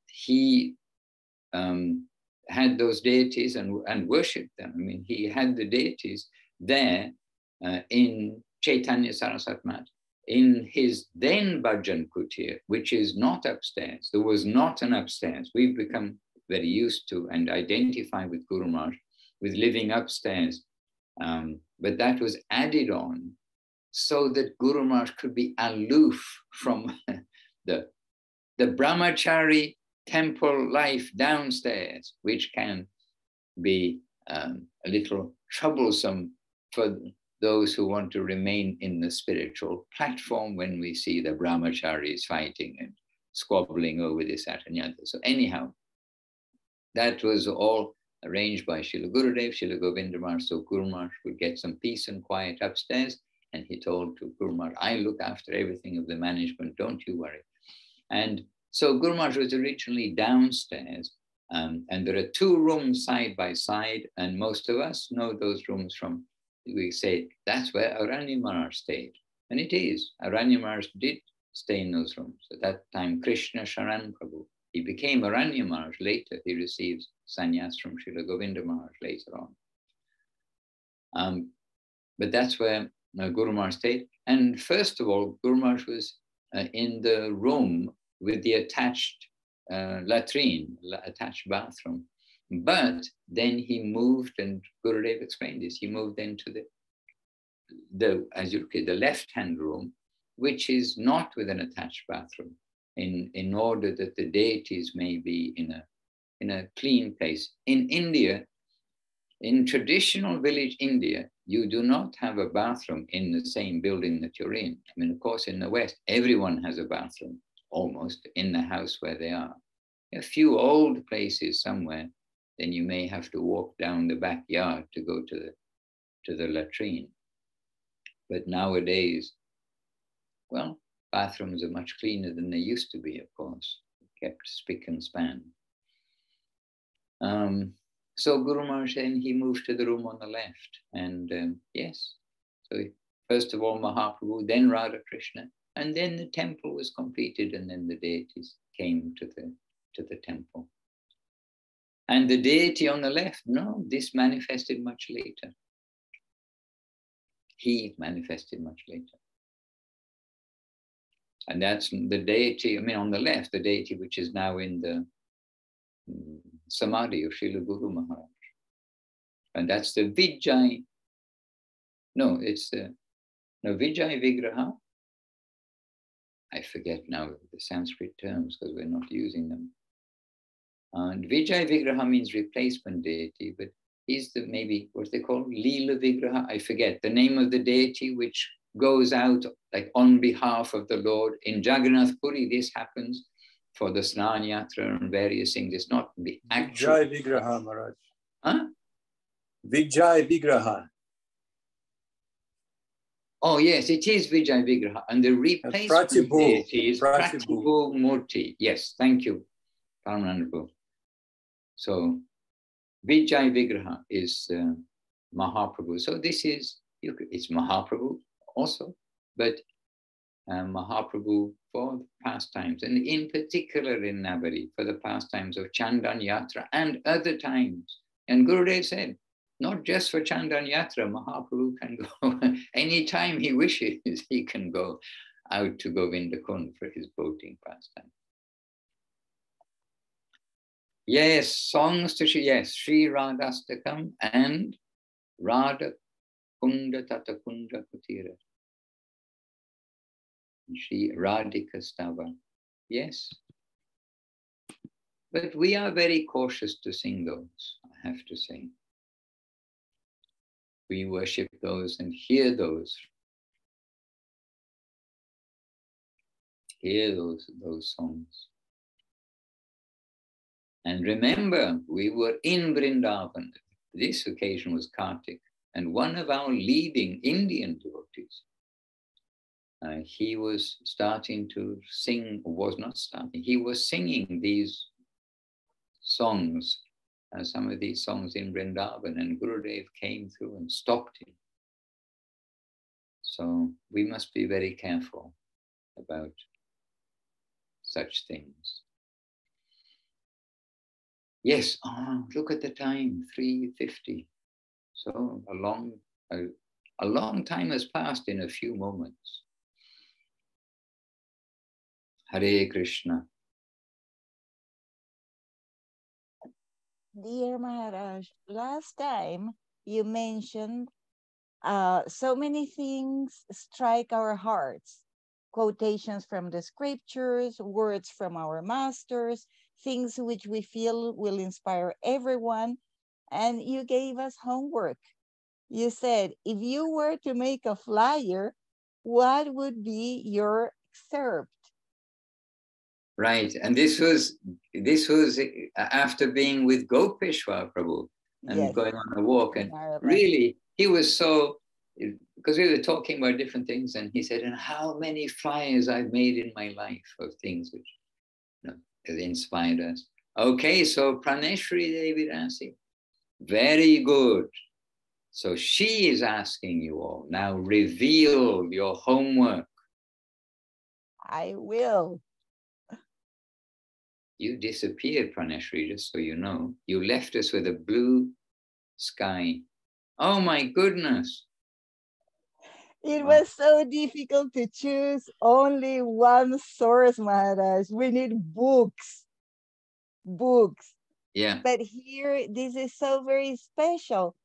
he had those deities and worshipped them. I mean, he had the deities there in Chaitanya Saraswat Mat, in his then Bhajan Kutir, which is not upstairs. There was not an upstairs. We've become very used to and identify with Guru Maharaj with living upstairs. But that was added on so that Guru Maharaj could be aloof from the brahmachari temple life downstairs, which can be a little troublesome for those who want to remain in the spiritual platform when we see the brahmacharis fighting and squabbling over this, that, and the other. So anyhow, that was all arranged by Srila Gurudev, Srila Govinda Maharaj, so Guru Maharaj would get some peace and quiet upstairs. And he told to Guru Maharaj, I look after everything of the management, don't you worry. And so Guru Maharaj was originally downstairs, and there are two rooms side by side, and most of us know those rooms from, we say, that's where Aranya Maharaj stayed. And it is, Aranya Maharaj did stay in those rooms. At that time, Krishna Sharan Prabhu, he became Aranya Maharaj later. He receives sannyas from Srila Govinda Maharaj later on. But that's where Guru Maharaj stayed. And first of all, Guru Maharaj was in the room with the attached latrine, attached bathroom. But then he moved, and Gurudev explained this, he moved into the left-hand room, which is not with an attached bathroom, in order that the deities may be in a clean place. In India, in traditional village India, you do not have a bathroom in the same building that you're in. I mean, of course, in the West, everyone has a bathroom, almost, in the house where they are. A few old places somewhere, then you may have to walk down the backyard to go to the latrine. But nowadays, well, bathrooms are much cleaner than they used to be, of course, kept spick and span. So Guru Maharaj, then he moved to the room on the left. And yes, so first of all Mahaprabhu, then Radha Krishna, and then the temple was completed, and then the deities came to the temple. And the deity on the left, no, this manifested much later. He manifested much later. And that's the deity, I mean, on the left, the deity which is now in the Samadhi of Srila Guru Maharaj. And that's the Vijay. No, it's the Vijay Vigraha. I forget now the Sanskrit terms because we're not using them. And Vijay Vigraha means replacement deity, but he's the maybe what they call Leela Vigraha. I forget the name of the deity which goes out like on behalf of the Lord. In Jagannath Puri, this happens for the Snan Yatra and various things. It's not the actual. Vijay Vigraha Maharaj. Huh? Vijay Vigraha. Oh, yes, it is Vijay Vigraha. And the replacement deity is Pratibhu Murti. Yes, thank you, Paramananda. So Vijay Vigraha is Mahaprabhu. So this is, it's Mahaprabhu also, but Mahaprabhu for the pastimes, and in particular in Navari, for the pastimes of Chandan Yatra and other times. And Gurudev said, not just for Chandan Yatra, Mahaprabhu can go anytime he wishes, he can go out to Govinda Kund for his boating pastime. Yes, songs to Śrī, yes, Śrī Rādhāṣṭamī and Radha Kunda Tata Kunda Kutira. Śrī Radhika Stava. Yes. But we are very cautious to sing those, I have to say. We worship those and hear those. Hear those songs. And remember, we were in Vrindavan. This occasion was Kartik, and one of our leading Indian devotees, he was starting to sing, or was not starting, he was singing these songs, some of these songs in Vrindavan, and Gurudev came through and stopped him. So we must be very careful about such things. Yes, look at the time, 3:50. So a long time has passed in a few moments. Hare Krishna. Dear Maharaj, last time you mentioned so many things strike our hearts. Quotations from the scriptures, words from our masters, things which we feel will inspire everyone. And you gave us homework. You said, if you were to make a flyer, what would be your excerpt? Right, and this was after being with Gopeshwar Prabhu and Yes. going on a walk, and really he was so, because we were talking about different things, and he said, and how many flyers I've made in my life of things which have inspired us. Okay, so Praneshri Devi Rasi, very good. So she is asking you all, now reveal your homework. I will. You disappeared, Praneshri, just so you know. You left us with a blue sky. Oh my goodness. It was so difficult to choose only one source, Maharaj. We need books. Books. Yeah. But here, this is so very special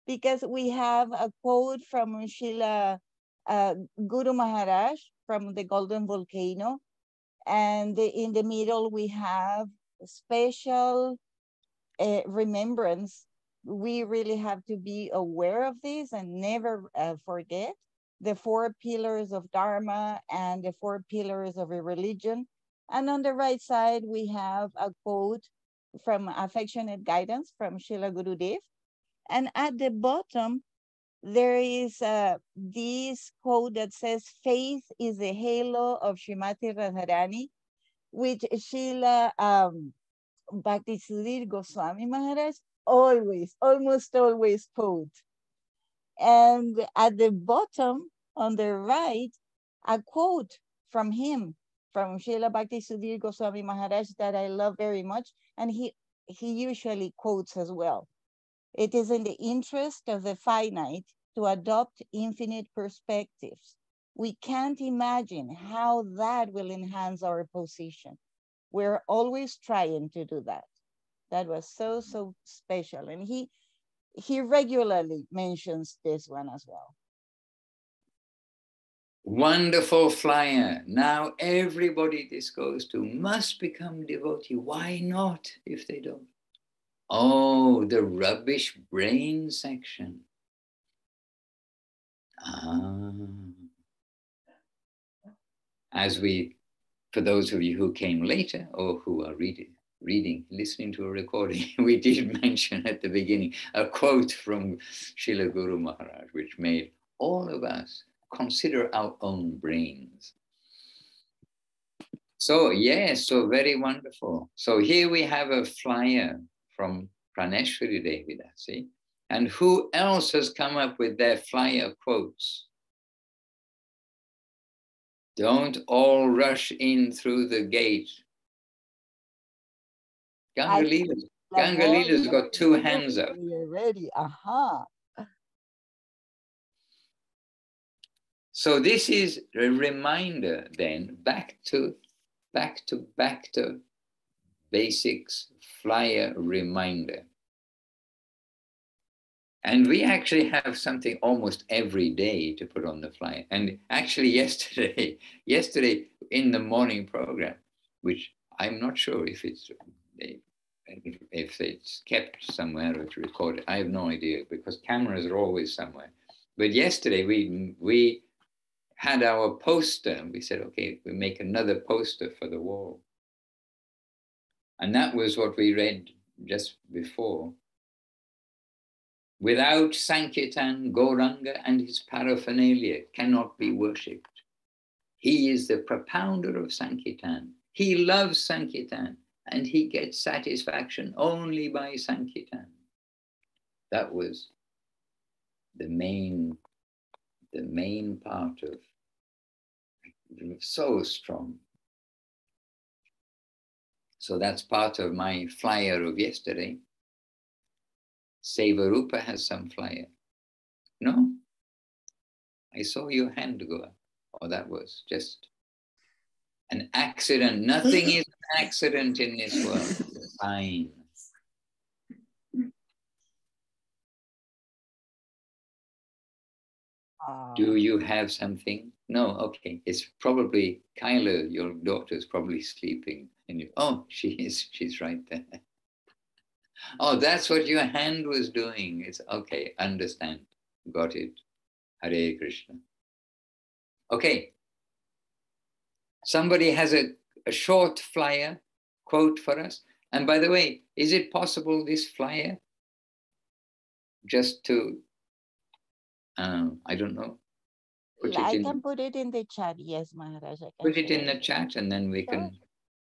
because we have a quote from Srila Guru Maharaj from the Golden Volcano. And in the middle, we have a special remembrance. We really have to be aware of this and never forget the 4 pillars of Dharma and the 4 pillars of a religion. And on the right side, we have a quote from Affectionate Guidance from Srila Gurudev. And at the bottom, there is this quote that says, faith is the halo of Srimati Radharani, which Srila Bhaktisudhir Goswami Maharaj almost always quote. And at the bottom, on the right, a quote from him, from Srila Bhaktisudhir Goswami Maharaj that I love very much, and he usually quotes as well. It is in the interest of the finite to adopt infinite perspectives. We can't imagine how that will enhance our position. We're always trying to do that. That was so special. And he regularly mentions this one as well. Wonderful flyer. Now everybody this goes to must become devotee. Why not if they don't? Oh, the rubbish brain section. As we, for those of you who came later or who are reading, listening to a recording, we did mention at the beginning a quote from Srila Guru Maharaj, which made all of us consider our own brains. So yes, so very wonderful. So here we have a flyer from Praneshwari Devidasi. And who else has come up with their flyer quotes? Don't all rush in through the gate. Gangalila's got two hands up. You're ready. Aha. So this is a reminder then, back to basics, flyer reminder. And we actually have something almost every day to put on the flyer. And actually yesterday in the morning program, which I'm not sure if it's kept somewhere or it's recorded, I have no idea, because cameras are always somewhere. But yesterday we had our poster. We said, okay, we make another poster for the wall. And that was what we read just before. Without Sankirtan, Gauranga and his paraphernalia cannot be worshipped. He is the propounder of Sankirtan. He loves Sankirtan and he gets satisfaction only by Sankirtan. That was the main part of, so strong. So that's part of my flyer of yesterday. Sevarupa has some flyer. No? I saw your hand go up. Oh, that was just an accident. Nothing is an accident in this world. It's a sign. Do you have something? No, okay. It's probably Kyla, your daughter's probably sleeping. And she's right there. Oh, that's what your hand was doing. It's okay, understand. Got it. Hare Krishna. Okay. Somebody has a short flyer quote for us. And by the way, is it possible this flyer just to, I don't know. I can put it in the chat. Yes, Maharaj. Put it in the chat and then we can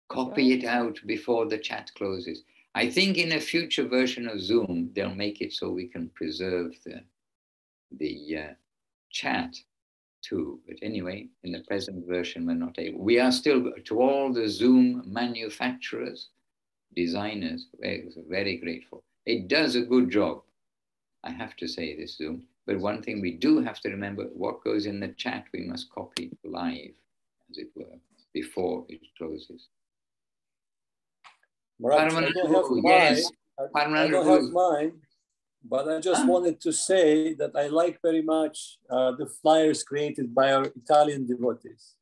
copy it out before the chat closes. I think in a future version of Zoom, they'll make it so we can preserve the chat too. But anyway, in the present version, we're not able. We are still, to all the Zoom manufacturers, designers, very grateful. It does a good job. I have to say this, Zoom. But one thing we do have to remember, what goes in the chat, we must copy live, as it were, before it closes. Right. I don't have mine. I don't have mine, but I just wanted to say that I like very much the flyers created by our Italian devotees.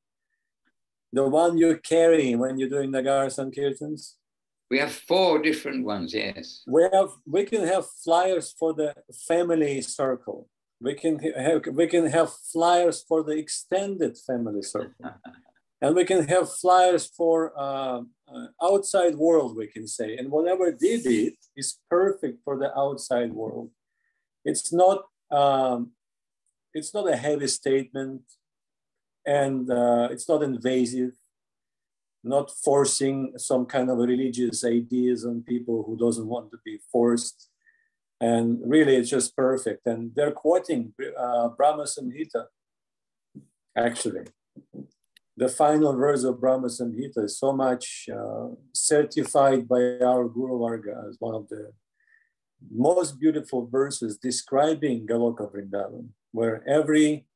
The one you're carrying when you're doing Nagara Sankirtans. We have 4 different ones, yes. We can have flyers for the family circle. We can have flyers for the extended family circle. And we can have flyers for outside world, we can say. And whatever they did is perfect for the outside world. It's not a heavy statement, and it's not invasive, not forcing some kind of religious ideas on people who doesn't want to be forced. And really, it's just perfect. And they're quoting Brahma Samhita, actually. The final verse of Brahma Samhita is so much certified by our Guru Varga as one of the most beautiful verses describing Galoka Vrindavan, where every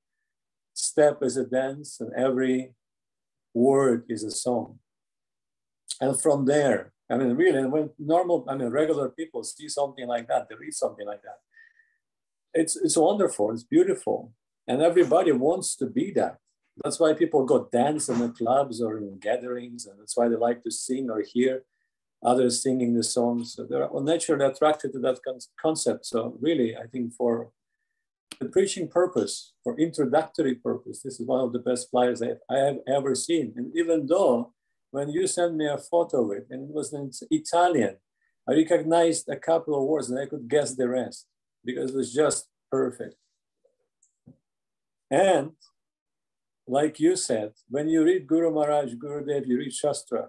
step is a dance and every word is a song. And from there, I mean, really, when regular people see something like that, they read something like that, it's wonderful, it's beautiful. And everybody wants to be that. That's why people go dance in the clubs or in gatherings, and that's why they like to sing or hear others singing the songs. So they're naturally attracted to that concept. So really, I think for the preaching purpose, for introductory purpose, this is one of the best flyers I have ever seen. And even though when you sent me a photo of it, and it was in Italian, I recognized a couple of words and I could guess the rest because it was just perfect. And like you said, when you read Guru Maharaj, Gurudev, you read Shastra,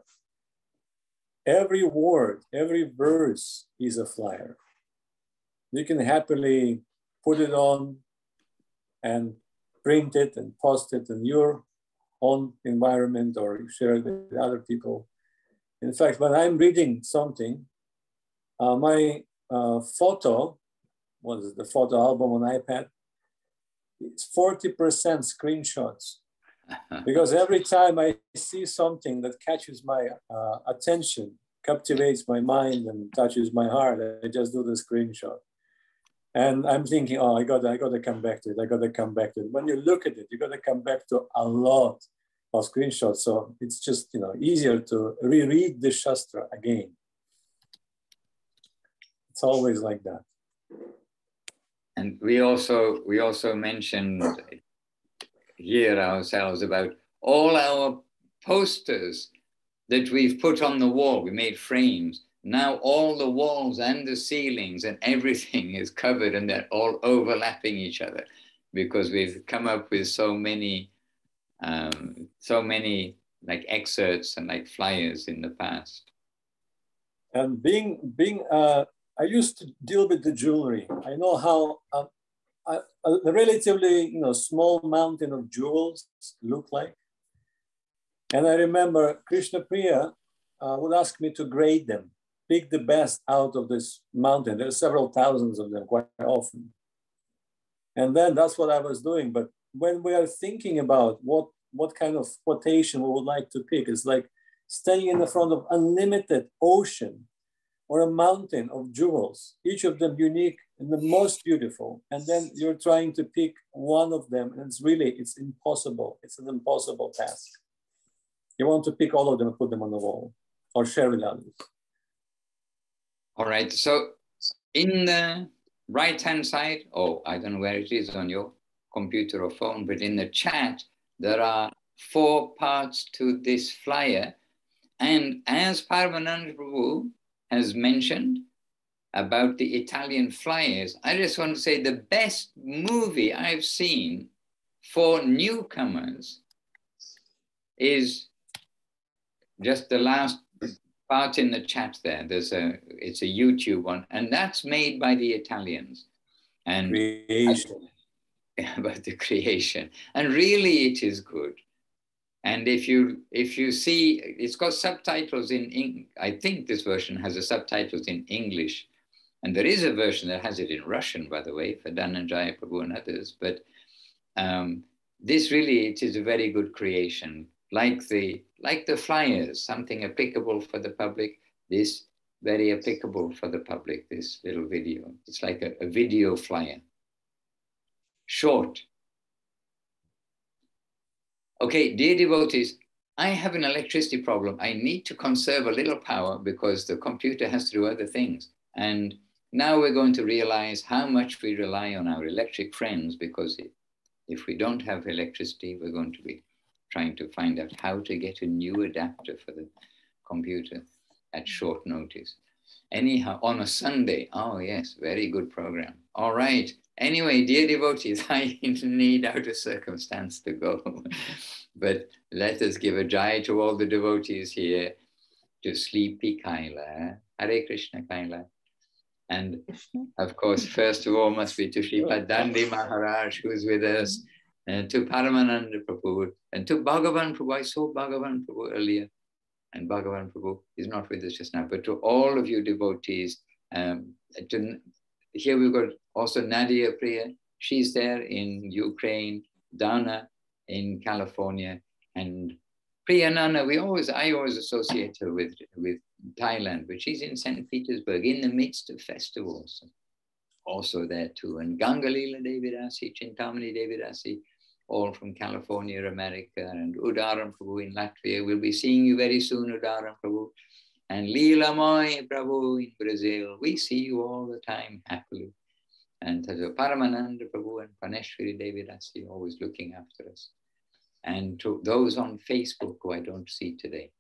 every word, every verse is a flyer. You can happily put it on and print it and post it in your own environment or share it with other people. In fact, when I'm reading something, my photo, what is it, the photo album on iPad, it's 40% screenshots. Because every time I see something that catches my attention, captivates my mind and touches my heart, I just do the screenshot. And I'm thinking, oh, I gotta come back to it. I gotta come back to it. When you look at it, you gotta come back to a lot of screenshots. So it's just, you know, easier to reread the Shastra again. It's always like that. And we also mentioned here ourselves about all our posters that we've put on the wall. We made frames. Now all the walls and the ceilings and everything is covered and they're all overlapping each other because we've come up with so many like excerpts and like flyers in the past. And I used to deal with the jewelry. I know how a relatively, you know, small mountain of jewels look like. And I remember Krishna Priya would ask me to grade them, pick the best out of this mountain. There are several thousands of them quite often. And then that's what I was doing. But when we are thinking about what kind of quotation we would like to pick, it's like standing in the front of unlimited ocean or a mountain of jewels, each of them unique and the most beautiful. And then you're trying to pick one of them, and it's impossible. It's an impossible task. You want to pick all of them and put them on the wall or share with others. All right, so in the right-hand side, I don't know where it is on your computer or phone, but in the chat, there are 4 parts to this flyer. And as Paramananda Prabhu has mentioned about the Italian flyers, I just want to say the best movie I've seen for newcomers is just the last part in the chat there. It's a YouTube one, and that's made by the Italians. And creation. About the creation. And really it is good. And if you see, it's got subtitles in English. I think this version has the subtitles in English. And there is a version that has it in Russian, by the way, for Dhananjaya Prabhu and others. But this really, it is a very good creation. Like the flyers, something applicable for the public, this very applicable for the public, this little video. It's like a video flyer. Short. Okay, dear devotees, I have an electricity problem. I need to conserve a little power because the computer has to do other things. And now we're going to realize how much we rely on our electric friends, because if we don't have electricity, we're going to be trying to find out how to get a new adapter for the computer at short notice. Anyhow, on a Sunday, oh yes, very good program. All right. Anyway, dear devotees, I need out of circumstance to go. But let us give a jai to all the devotees here, to Sleepy Kaila, Hare Krishna Kaila. And of course, first of all must be to Shri Padandi Maharaj, who is with us, and to Paramananda Prabhu, and to Bhagavan Prabhu. I saw Bhagavan Prabhu earlier, and Bhagavan Prabhu is not with us just now, but to all of you devotees, here we've got also Nadia Priya, she's there in Ukraine, Dana in California, and Priya Nana, I always associate her with Thailand, but she's in St. Petersburg in the midst of festivals, also there too. And Gangalila Devidasi, Chintamani Devidasi, all from California, America, and Udaram Prabhu in Latvia. We'll be seeing you very soon, Udaram Prabhu. And Leela Moy Prabhu in Brazil. We see you all the time, happily. And Paramananda Prabhu and Paneshwari Devidasi always looking after us. And to those on Facebook who I don't see today,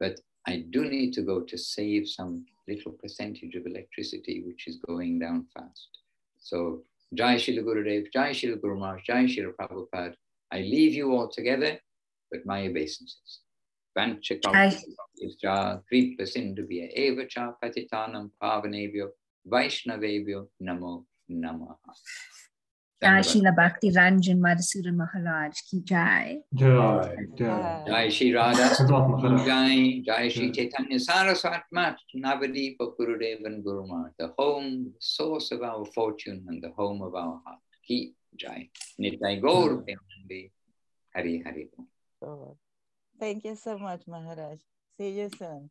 But I do need to go to save some little percentage of electricity, which is going down fast. So, Jai Srila Gurudev, Jai Srila Guru Maharaj, Jai Srila Prabhupada. I leave you all together with my obeisances. Vanchakalpascha kripa sindhubhya eva cha patitanam pavanebhyo vaishnavebhyo namo namaha. Jai Srila Bhakti Ranjan Madhusudan Maharaj ki jai. Jai. Jai Śrī Rādhāṣṭamī jai. Jai Śrī Chaitanya Saraswat Mat Navadipa Gurudevan Guru Maharaj, the home, the source of our fortune and the home of our heart. Ki jai. Nitai Gaur Premanandi. Hari Hari. Thank you so much, Maharaj. See you soon.